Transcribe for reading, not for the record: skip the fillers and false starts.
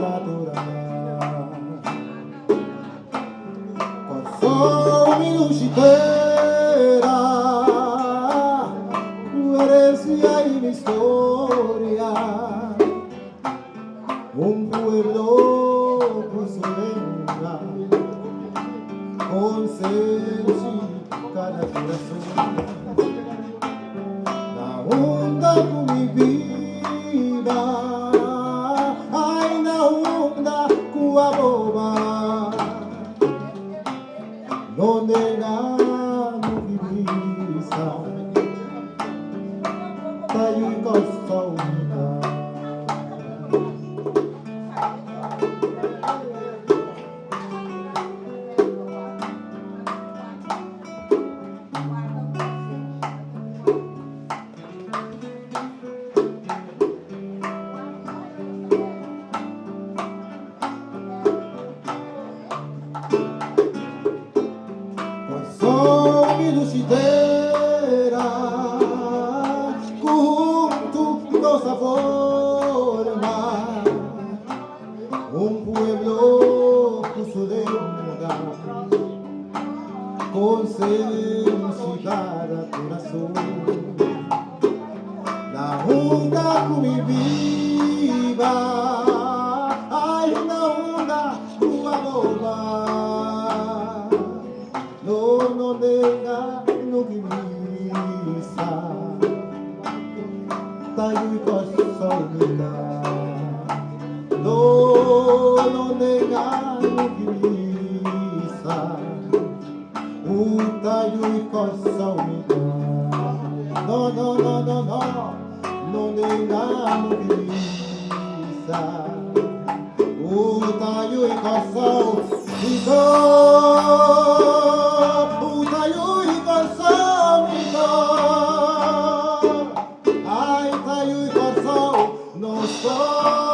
la Torah. Corazón mi lucitera, tu herencia y mi historia, un pueblo que se venga con cada corazón. La onda con mi vida, ay, la onda con a boba, donde gano mi visa, tayo y costa unida. Soy mi lucitera, con tu rosa forma, un pueblo puso de moda, con sensibilidad al corazón. La onda con mi viva, hay una onda con la boba. No nega no gimisa, tayo ikosa unida. No nega no gimisa, tayo ikosa unida. No nega no gimisa, tayo ikosa unida. Ay, tayo ikaw, no soy.